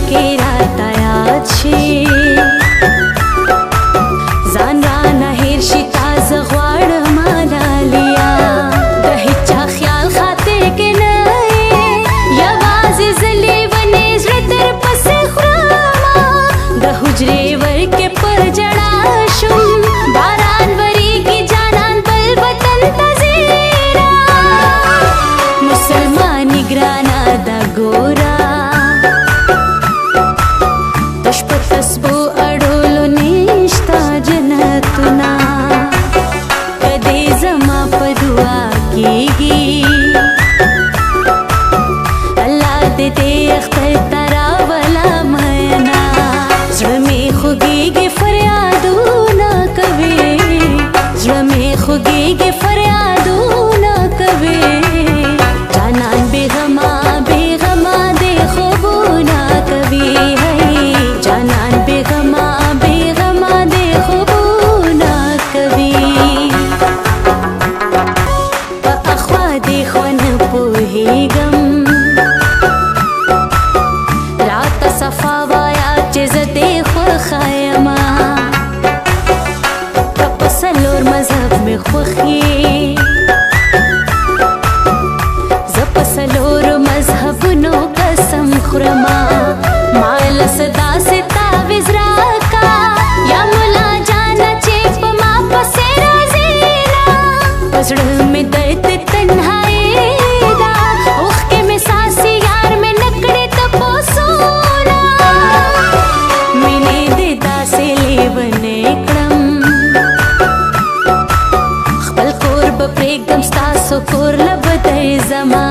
کې راته یاد شي ځان رانه هېر شي تازه غواړم لالیا د هېچا خیال خاطر کې نه یې یوازې زه لیونې زړه در پسې خورمه د حجرې ورکې پر ژړا شوم باران وریږي جانان بل وطن ته ځېره مسلمانې ګرانه ده ګوره تش په تسبو اړولو نشته جنتونه کدی زما په دعا کېږي الله دې دې اختر ته راوله مینا زړه مې خوږېږي فریادونه کوي زړه مې خوږېږي فریادونه کوي جانان بېغمه بېغمه دې خوبونه کوي جانان بېغمه بېغمه دې خوبونه کوي په اخوا دې خو نه پوهېږم راته صفا وایه چې زه دې خوښه یمه که په څلور مذهب مې خوښ یې زه په څلورو مذهبونو قسم خورمه ما له څه داسې تعویض راکه یا ملا جانه چې په ما پسې راځې نه په زړه مې درد تنهایي ده اوښکې مې څاڅي یار مې نه کړې تپوسونه مینې دې داسې لیونی کړم خپل کور به پرېږدم ستاسو کور له به دی زما